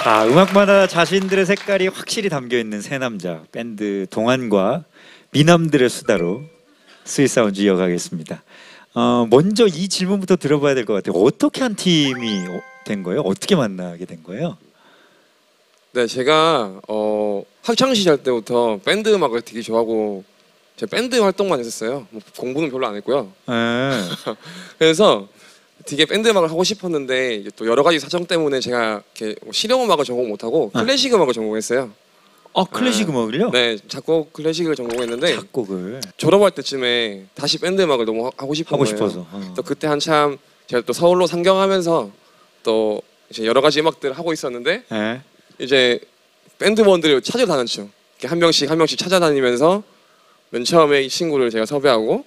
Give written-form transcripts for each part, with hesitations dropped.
자, 음악마다 자신들의 색깔이 확실히 담겨 있는 세 남자 밴드 동안과 미남들의 수다로 스윗사운드 이어가겠습니다. 먼저 이 질문부터 들어봐야 될 것 같아요. 어떻게 한 팀이 된 거예요? 어떻게 만나게 된 거예요? 네, 제가 학창 시절 때부터 밴드 음악을 되게 좋아하고 제가 밴드 활동만 했었어요. 뭐 공부는 별로 안 했고요. 그래서 되게 밴드 음악을 하고 싶었는데 이제 또 여러 가지 사정 때문에 제가 이렇게 실용 음악을 전공 못하고 클래식 음악을 전공했어요. 클래식 음악을요? 네, 작곡 클래식을 전공했는데 작곡을 졸업할 때쯤에 다시 밴드 음악을 너무 하고 싶은 거예요. 싶어서. 또 그때 한참 제가 또 서울로 상경하면서 또 이제 여러 가지 음악들을 하고 있었는데 네. 이제 밴드원들을 찾아다녔죠. 이렇게 한 명씩 찾아다니면서 맨 처음에 이 친구를 제가 섭외하고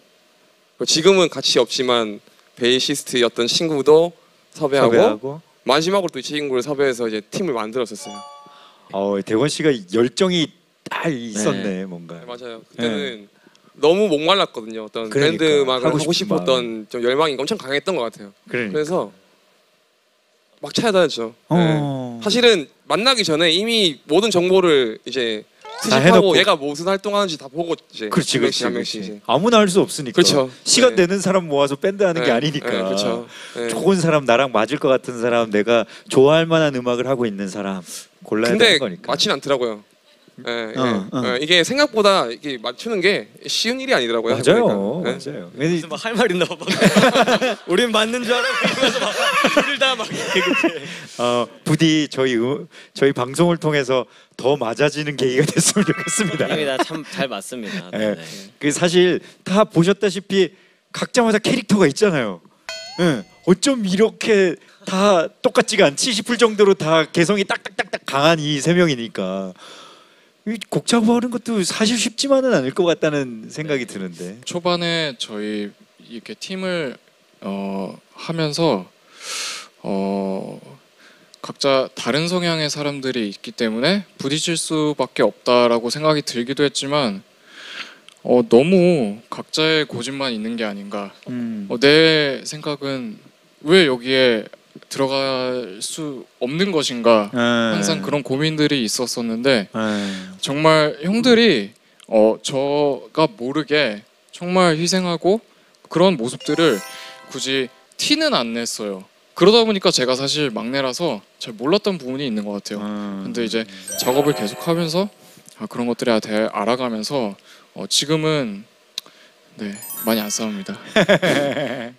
지금은 같이 없지만 베이시스트였던 친구도 섭외하고 마지막으로 또 이 친구를 섭외해서 이제 팀을 만들었었어요. 대권 씨가 열정이 딱 있었네. 네. 뭔가. 네, 맞아요. 그때는 너무 목말랐거든요. 어떤 밴드 음악을 하고 싶었던 좀 열망이 엄청 강했던 것 같아요. 그래서 막 찾아다녔죠. 네. 사실은 만나기 전에 이미 모든 정보를 이제 수집하고 얘가 무슨 활동하는지 다 보고 이제 그렇지. 한 명씩 이제. 아무나 할 수 없으니까. 그렇죠. 시간 되는 사람 모아서 밴드 하는 게 아니니까. 그렇죠. 좋은 사람, 나랑 맞을 것 같은 사람, 내가 좋아할 만한 음악을 하고 있는 사람 골라야 되는 거니까. 근데 맞지는 않더라고요. 이게 생각보다 이게 맞추는 게 쉬운 일이 아니더라고요. 맞아요. 맞아요. 무슨 막 할 말 있나 봐. 우린 맞는 줄 알고 이러면서 막 둘 다 막 부디 저희 방송을 통해서 더 맞아지는 계기가 됐으면 좋겠습니다. 참 잘 맞습니다. 네. 그 사실 다 보셨다시피 각자마다 캐릭터가 있잖아요. 네. 어쩜 이렇게 다 똑같지가 않지 싶을 정도로 다 개성이 딱딱딱딱 강한 이 세 명이니까 곡 작업하는 것도 사실 쉽지만은 않을 것 같다는 생각이 드는데. 초반에 저희 이렇게 팀을 하면서 각자 다른 성향의 사람들이 있기 때문에 부딪힐 수밖에 없다라고 생각이 들기도 했지만 너무 각자의 고집만 있는 게 아닌가. 내 생각은 왜 여기에 들어갈 수 없는 것인가 항상 그런 고민들이 있었었는데 정말 형들이 저가 모르게 정말 희생하고 그런 모습들을 굳이 티는 안 냈어요. 그러다 보니까 제가 사실 막내라서 잘 몰랐던 부분이 있는 것 같아요. 근데 이제 작업을 계속하면서 그런 것들을 알아가면서 지금은 많이 안 싸웁니다. 네.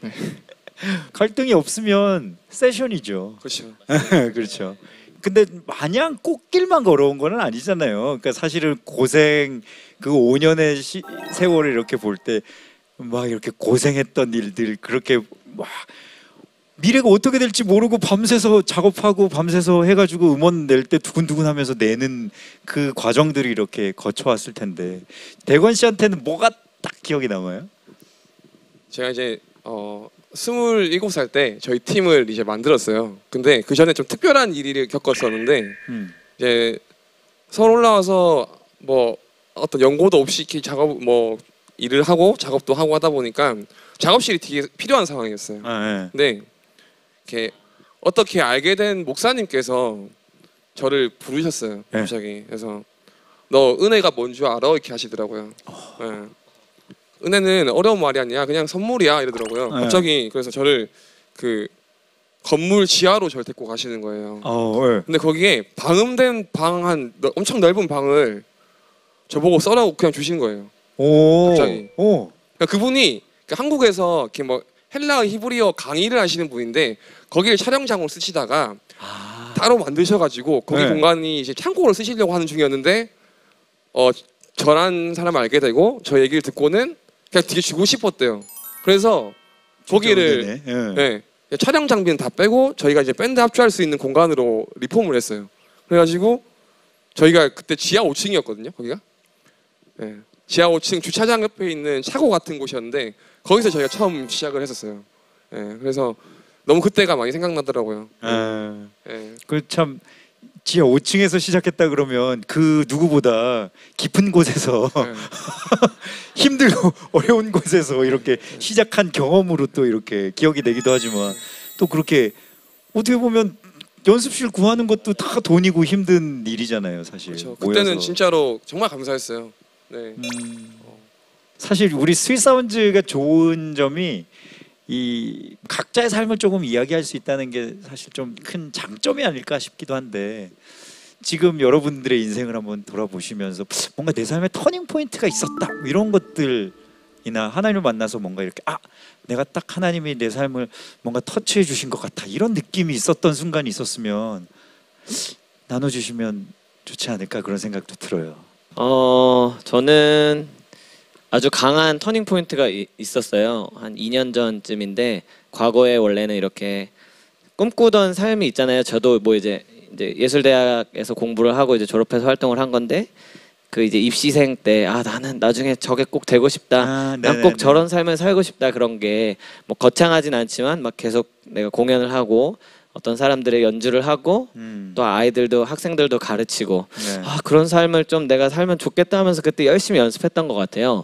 갈등이 없으면 세션이죠. 그렇죠. 그렇죠. 근데 마냥 꽃길만 걸어온 건 아니잖아요. 그러니까 사실은 고생 그 5년의 세월을 이렇게 볼 때 막 이렇게 고생했던 일들 그렇게 막 미래가 어떻게 될지 모르고 밤새서 작업하고 밤새서 해가지고 음원 낼 때 두근두근하면서 내는 그 과정들이 이렇게 거쳐왔을 텐데 대권 씨한테는 뭐가 딱 기억이 남아요? 제가 이제 27살 때 저희 팀을 이제 만들었어요. 근데 그 전에 좀 특별한 일을 겪었었는데 이제 서울 올라와서 뭐 어떤 연고도 없이 이렇게 작업 일을 하고 작업도 하고 하다 보니까 작업실이 되게 필요한 상황이었어요. 근데 이렇게 어떻게 알게 된 목사님께서 저를 부르셨어요. 갑자기. 그래서 너 은혜가 뭔 줄 알아? 이렇게 하시더라고요. 은혜는 어려운 말이 아니야. 그냥 선물이야 이러더라고요. 갑자기. 그래서 저를 그 건물 지하로 저를 데리고 가시는 거예요. 근데 거기에 방음된 방 엄청 넓은 방을 저보고 써라고 그냥 주신 거예요. 갑자기. 그러니까 그분이 한국에서 이렇게 뭐 헬라어 히브리어 강의를 하시는 분인데 거기를 촬영장으로 쓰시다가 따로 만드셔가지고 거기 공간이 이제 창고로 쓰시려고 하는 중이었는데 저란 사람을 알게 되고 저 얘기를 듣고는 그냥 되게 주고 싶었대요. 그래서 거기를 촬영 장비는 다 빼고 저희가 이제 밴드 합주할 수 있는 공간으로 리폼을 했어요. 그래가지고 저희가 그때 지하 5층이었거든요. 거기가 지하 5층 주차장 옆에 있는 차고 같은 곳이었는데 거기서 저희가 처음 시작을 했었어요. 그래서 너무 그때가 많이 생각나더라고요. 그 참 지하 5층에서 시작했다 그러면 그 누구보다 깊은 곳에서 힘들고 어려운 곳에서 이렇게 시작한 경험으로 또 이렇게 기억이 되기도 하지만 또 그렇게 어떻게 보면 연습실 구하는 것도 다 돈이고 힘든 일이잖아요, 사실. 그렇죠. 그때는 모여서. 진짜로 정말 감사했어요. 네. 사실 우리 스윗사운즈가 좋은 점이 이 각자의 삶을 조금 이야기할 수 있다는 게 사실 좀 큰 장점이 아닐까 싶기도 한데, 지금 여러분들의 인생을 한번 돌아보시면서 뭔가 내 삶에 터닝 포인트가 있었다 이런 것들이나 하나님을 만나서 뭔가 이렇게 내가 딱 하나님이 내 삶을 뭔가 터치해 주신 것 같아 이런 느낌이 있었던 순간이 있었으면 나눠주시면 좋지 않을까 그런 생각도 들어요. 저는 아주 강한 터닝 포인트가 있었어요. 한 2년 전쯤인데, 과거에 원래는 이렇게 꿈꾸던 삶이 있잖아요. 저도 뭐 이제 예술대학에서 공부를 하고 이제 졸업해서 활동을 한 건데, 그 이제 입시생 때 나는 나중에 저게 꼭 되고 싶다. 난 꼭 저런 삶을 살고 싶다. 그런 게 뭐 거창하진 않지만 막 계속 내가 공연을 하고 어떤 사람들의 연주를 하고 또 아이들도 학생들도 가르치고 그런 삶을 좀 내가 살면 좋겠다 하면서 그때 열심히 연습했던 것 같아요.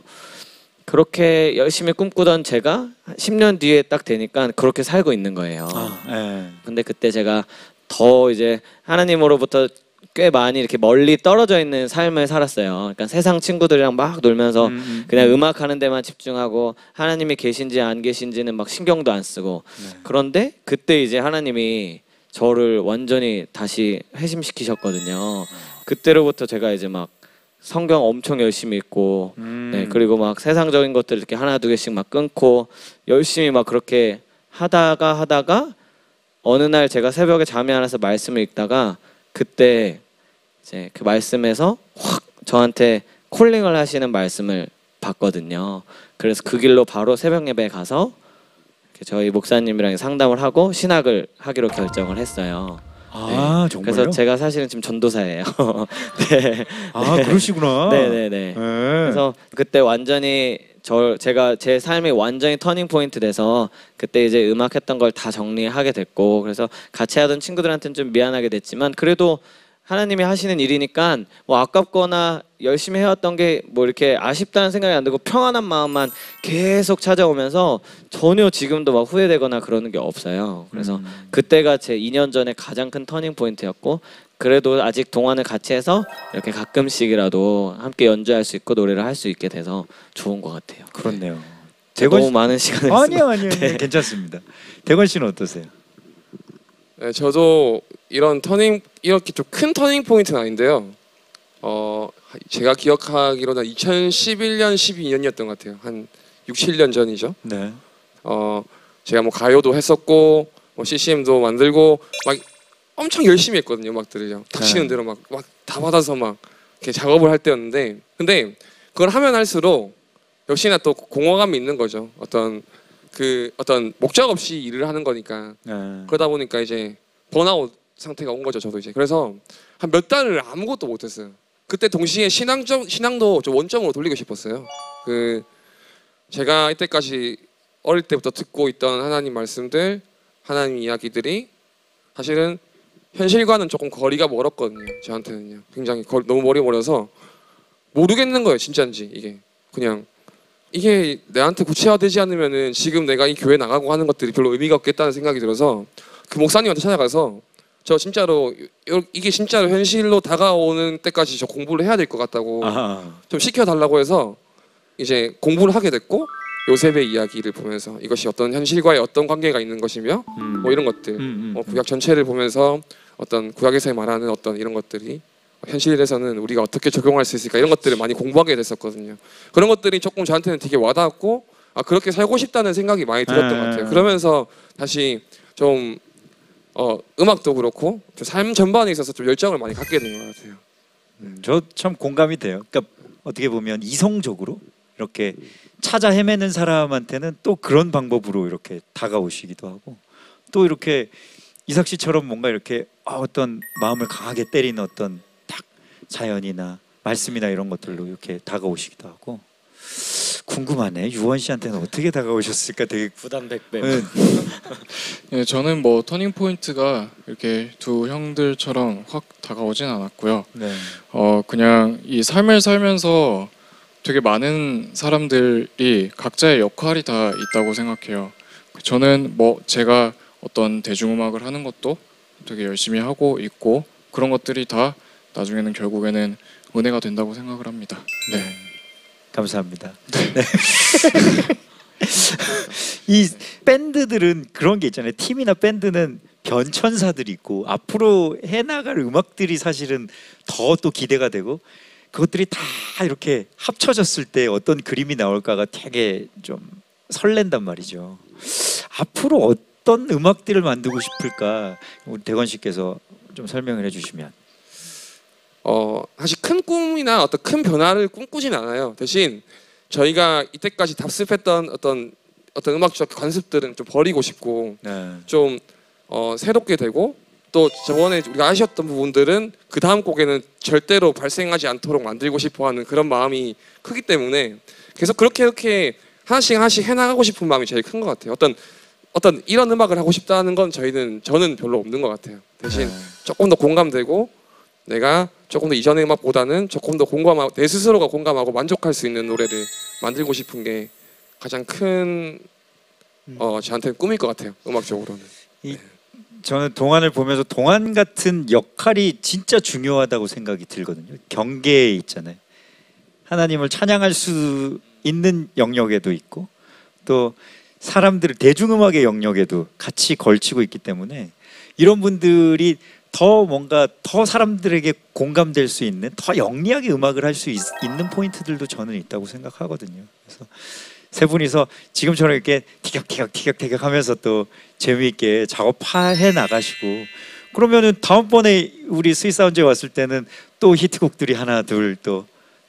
그렇게 열심히 꿈꾸던 제가 10년 뒤에 딱 되니까 그렇게 살고 있는 거예요. 근데 그때 제가 더 이제 하나님으로부터 꽤 많이 이렇게 멀리 떨어져 있는 삶을 살았어요. 그러니까 세상 친구들이랑 막 놀면서 그냥 음악 하는 데만 집중하고 하나님이 계신지 안 계신지는 막 신경도 안 쓰고. 그런데 그때 이제 하나님이 저를 완전히 다시 회심시키셨거든요. 그때로부터 제가 이제 막 성경 엄청 열심히 읽고 네, 그리고 막 세상적인 것들 이렇게 하나 두 개씩 막 끊고 열심히 막 그렇게 하다가 어느 날 제가 새벽에 잠이 안 와서 말씀을 읽다가 그때 이제 그 말씀에서 확 저한테 콜링을 하시는 말씀을 봤거든요. 그래서 그 길로 바로 새벽 예배에 가서 저희 목사님이랑 상담을 하고 신학을 하기로 결정을 했어요. 정말요? 그래서 제가 사실은 지금 전도사예요. 네. 그러시구나. 네네네. 그래서 그때 완전히 제가 제 삶이 완전히 터닝 포인트 돼서 그때 이제 음악했던 걸 다 정리하게 됐고, 그래서 같이 하던 친구들한테는 좀 미안하게 됐지만 그래도 하나님이 하시는 일이니까 뭐 아깝거나 열심히 해왔던 게 뭐 이렇게 아쉽다는 생각이 안 들고 평안한 마음만 계속 찾아오면서 전혀 지금도 막 후회되거나 그러는 게 없어요. 그래서 그때가 제 2년 전에 가장 큰 터닝 포인트였고, 그래도 아직 동안을 같이 해서 이렇게 가끔씩이라도 함께 연주할 수 있고 노래를 할 수 있게 돼서 좋은 것 같아요. 그렇네요. 너무 많은 시간을 아니요. 네. 괜찮습니다. 대건 씨는 어떠세요? 네, 저도 이렇게 좀 큰 터닝 포인트는 아닌데요. 제가 기억하기로는 2011년, 12년이었던 것 같아요. 한 6, 7년 전이죠. 네. 제가 뭐 가요도 했었고 뭐 CCM도 만들고 막 엄청 열심히 했거든요. 음악들을요. 닥치는 대로 막 다 받아서 막 이렇게 작업을 할 때였는데, 근데 그걸 하면 할수록 역시나 또 공허감이 있는 거죠. 어떤 목적 없이 일을 하는 거니까. 그러다 보니까 이제 번아웃 상태가 온 거죠. 저도 이제. 그래서 한 몇 달을 아무것도 못했어요. 그때 동시에 신앙도 좀 원점으로 돌리고 싶었어요. 제가 이때까지 어릴 때부터 듣고 있던 하나님 말씀들, 하나님 이야기들이 사실은 현실과는 조금 거리가 멀었거든요. 저한테는요. 굉장히 너무 멀어서 모르겠는 거예요. 진짜인지 이게. 그냥 이게 내한테 구체화되지 않으면은 지금 내가 이 교회 나가고 하는 것들이 별로 의미가 없겠다는 생각이 들어서 그 목사님한테 찾아가서 저 진짜로 이게 진짜로 현실로 다가오는 때까지 저 공부를 해야 될 것 같다고 좀 시켜달라고 해서 이제 공부를 하게 됐고, 요셉의 이야기를 보면서 이것이 어떤 현실과의 어떤 관계가 있는 것이며 뭐 이런 것들, 구약 전체를 보면서 어떤 구약에서 말하는 어떤 이런 것들이 현실에서는 우리가 어떻게 적용할 수 있을까, 이런 것들을 많이 공부하게 됐었거든요. 그런 것들이 조금 저한테는 되게 와닿았고 그렇게 살고 싶다는 생각이 많이 들었던 것 같아요. 그러면서 다시 좀 음악도 그렇고 좀 삶 전반에 있어서 좀 열정을 많이 갖게 된 것 같아요. 저 참 공감이 돼요. 그러니까 어떻게 보면 이성적으로 이렇게 찾아 헤매는 사람한테는 또 그런 방법으로 이렇게 다가오시기도 하고, 또 이렇게 이삭 씨처럼 뭔가 이렇게 어떤 마음을 강하게 때리는 어떤 딱 사연이나 말씀이나 이런 것들로 이렇게 다가오시기도 하고. 궁금하네. 유원 씨한테는 어떻게 다가오셨을까? 되게 부담 100배. 네, 저는 뭐 터닝 포인트가 이렇게 두 형들처럼 확 다가오진 않았고요. 네. 그냥 이 삶을 살면서 되게 많은 사람들이 각자의 역할이 다 있다고 생각해요. 저는 뭐 제가 어떤 대중음악을 하는 것도 되게 열심히 하고 있고 그런 것들이 다 나중에는 결국에는 은혜가 된다고 생각을 합니다. 네. 감사합니다. 네. 이 밴드들은 그런 게 있잖아요. 팀이나 밴드는 변천사들이 있고 앞으로 해나갈 음악들이 사실은 더 또 기대가 되고 그것들이 다 이렇게 합쳐졌을 때 어떤 그림이 나올까가 되게 좀 설렌단 말이죠. 앞으로 어떤 음악들을 만들고 싶을까 우리 대건 씨께서 좀 설명을 해주시면. 사실 큰 꿈이나 어떤 큰 변화를 꿈꾸진 않아요. 대신 저희가 이때까지 답습했던 어떤 음악적 관습들은 좀 버리고 싶고 네. 좀 새롭게 되고 또 저번에 우리가 아쉬웠던 부분들은 그 다음 곡에는 절대로 발생하지 않도록 만들고 싶어하는 그런 마음이 크기 때문에 계속 그렇게 하나씩 해나가고 싶은 마음이 제일 큰 것 같아요. 어떤 이런 음악을 하고 싶다는 건 저는 별로 없는 것 같아요. 대신 조금 더 공감되고 내가 조금 더 이전의 음악보다는 조금 더 공감하고 내 스스로가 공감하고 만족할 수 있는 노래를 만들고 싶은 게 가장 큰 저한테는 꿈일 것 같아요. 음악적으로는. 저는 동안을 보면서 동안 같은 역할이 진짜 중요하다고 생각이 들거든요. 경계에 있잖아요. 하나님을 찬양할 수 있는 영역에도 있고 또 사람들을 대중음악의 영역에도 같이 걸치고 있기 때문에 이런 분들이 더 뭔가 더 사람들에게 공감될 수 있는 더 영리하게 음악을 할 수 있는 포인트들도 저는 있다고 생각하거든요. 그래서 세 분이서 지금처럼 이렇게 티격태격 하면서 또 재미있게 작업해 나가시고 그러면은 다음번에 우리 스윗사운즈에 왔을 때는 또 히트곡들이 하나 둘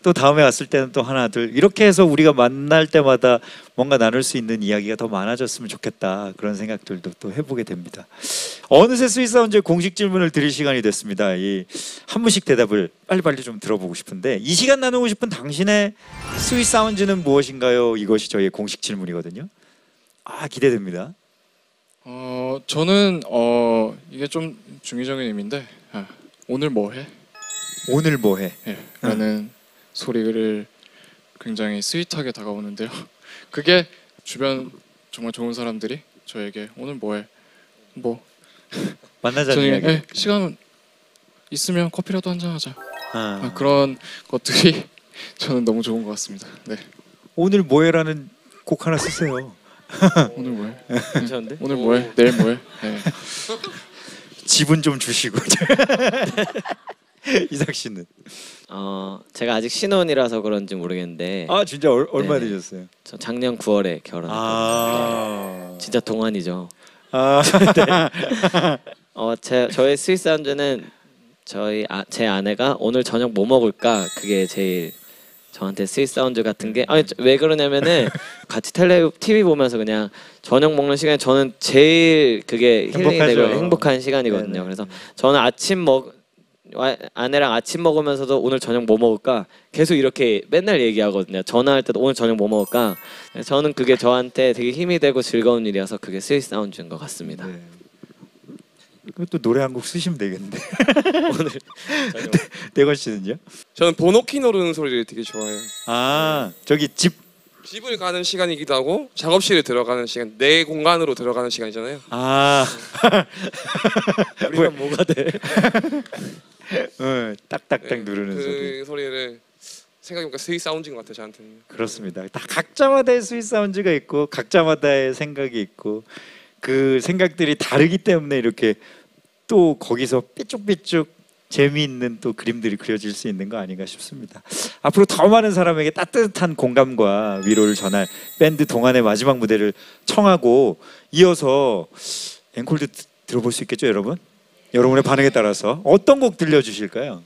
또 다음에 왔을 때는 또 하나 둘 이렇게 해서 우리가 만날 때마다 뭔가 나눌 수 있는 이야기가 더 많아졌으면 좋겠다 그런 생각들도 또 해보게 됩니다. 어느새 스윗사운즈의 공식 질문을 드릴 시간이 됐습니다. 이 한 분씩 대답을 빨리빨리 좀 들어보고 싶은데 이 시간 나누고 싶은 당신의 스윗사운즈는 무엇인가요? 이것이 저희의 공식 질문이거든요. 기대됩니다. 저는 이게 좀 중의적인 의미인데 오늘 뭐 해? 오늘 뭐 해? 예, 라는 소리를 굉장히 스윗하게 다가오는데요. 그게 주변 정말 좋은 사람들이 저에게 오늘 뭐 해? 뭐 만나자는 이야기. 시간 있으면 커피라도 한잔 하자. 그런 것들이 저는 너무 좋은 것 같습니다. 네. 오늘 뭐해라는 곡 하나 쓰세요. 오늘 뭐해? 괜찮은데? 오늘 뭐해? 내일 뭐해? 네. 지분 좀 주시고. 이삭 씨는? 제가 아직 신혼이라서 그런지 모르겠는데 진짜 얼마 네네. 되셨어요? 저 작년 9월에 결혼했거든요. 진짜 동안이죠. 네. 저의 스윗사운즈는 제 아내가 오늘 저녁 뭐 먹을까 그게 제일 저한테 스윗사운즈 같은 게 왜 그러냐면은 같이 TV 보면서 그냥 저녁 먹는 시간이 저는 제일 그게 힐링이 되고 행복한 시간이거든요. 네네. 그래서 저는 아내랑 아침 먹으면서도 오늘 저녁 뭐 먹을까 계속 이렇게 맨날 얘기하거든요. 전화할 때도 오늘 저녁 뭐 먹을까. 저는 그게 저한테 되게 힘이 되고 즐거운 일이어서 그게 스윗사운즈인 것 같습니다. 네. 그것도 노래 한 곡 쓰시면 되겠는데. 오늘 대건 씨는요? 저는 번호키 누르는 소리를 되게 좋아해요. 저기 집을 가는 시간이기도 하고 작업실에 들어가는 시간, 내 공간으로 들어가는 시간이잖아요. 우리가 뭐가 돼? 딱딱딱 누르는 그 소리. 소리를 생각해보니까 스윗사운드인 것 같아요, 저한테는. 그렇습니다. 다 각자마다의 스윗사운드가 있고 각자마다의 생각이 있고 그 생각들이 다르기 때문에 이렇게 또 거기서 삐쭉삐쭉 재미있는 또 그림들이 그려질 수 있는 거 아닌가 싶습니다. 앞으로 더 많은 사람에게 따뜻한 공감과 위로를 전할 밴드 동안의 마지막 무대를 청하고 이어서 앵콜도 들어볼 수 있겠죠, 여러분? 여러분의 반응에 따라서 어떤 곡 들려주실까요?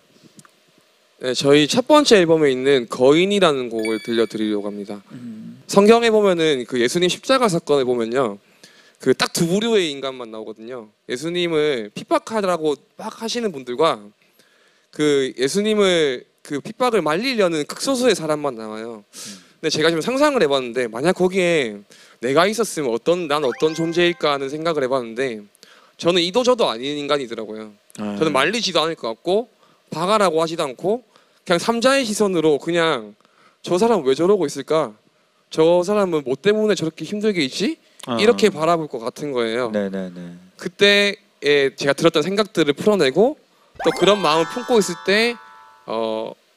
네, 저희 첫 번째 앨범에 있는 거인이라는 곡을 들려드리려고 합니다. 성경에 보면은 그 예수님 십자가 사건을 보면요, 그 딱 두 부류의 인간만 나오거든요. 예수님을 핍박하라고 막 하시는 분들과 그 예수님을 그 핍박을 말리려는 극소수의 사람만 나와요. 근데 제가 지금 상상을 해봤는데 만약 거기에 내가 있었으면 난 어떤 존재일까 하는 생각을 해봤는데 저는 이도저도 아닌 인간이더라고요. 저는 말리지도 않을 것 같고 박아라고 하지도 않고 그냥 삼자의 시선으로 그냥 저 사람은 왜 저러고 있을까? 저 사람은 뭐 때문에 저렇게 힘들게 있지? 이렇게 바라볼 것 같은 거예요. 네네네. 그때 제가 들었던 생각들을 풀어내고 또 그런 마음을 품고 있을 때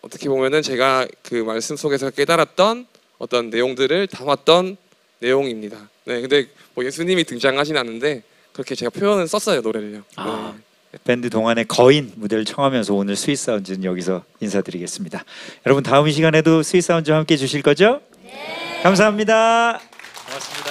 어떻게 보면은 제가 그 말씀 속에서 깨달았던 어떤 내용들을 담았던 내용입니다. 네, 근데 뭐 예수님이 등장하진 않는데 그렇게 제가 표현을 썼어요, 노래를요. 아, 네. 밴드 동안의 거인 무대를 청하면서 오늘 스윗 사운즈는 여기서 인사드리겠습니다. 여러분 다음 이 시간에도 스윗 사운즈와 함께 해주실 거죠? 네. 감사합니다. 고맙습니다.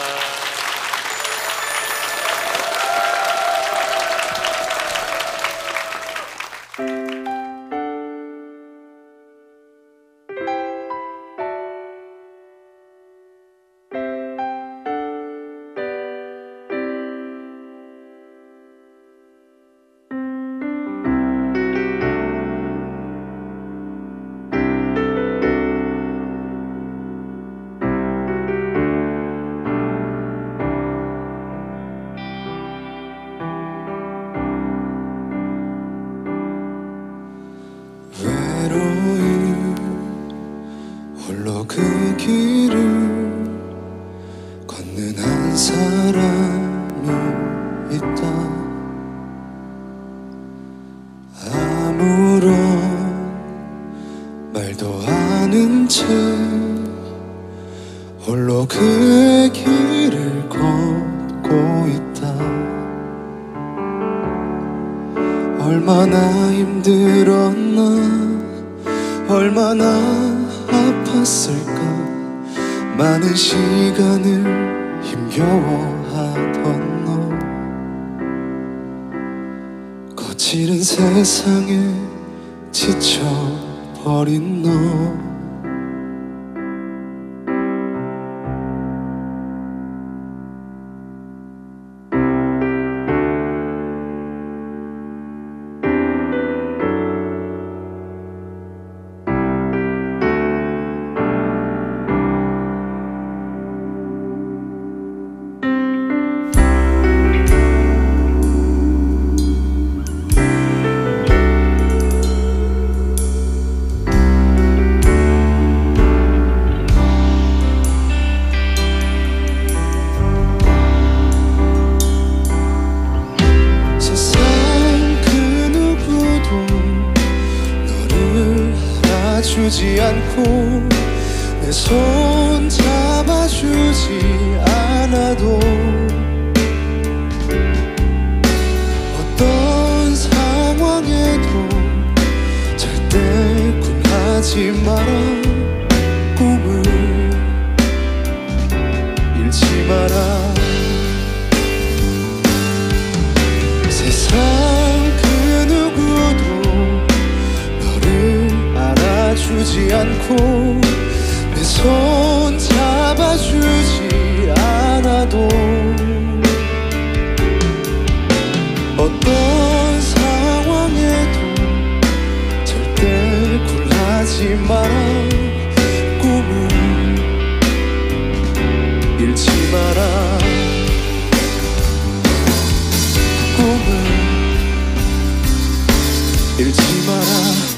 외로이 홀로 그 길을 걷는 한 사람이 있다. 아무런 말도 않은 채 홀로 그의 길을 걷고 있다. 얼마나 힘들었나, 얼마나 아팠을까. 많은 시간을 힘겨워하던 너, 거칠은 세상에 지쳐버린 너. 주지 않고 내 손 잡아주지 않아도 어떤 상황에도 절대 굴하지 마라. 꿈을 잃지 마라. 세상 그 누구도 주지 않고 내 손 잡아주지 않아도 어떤 상황에도 절대 굴하지 마라. 꿈을 잃지 마라. 꿈을 잃지 마라.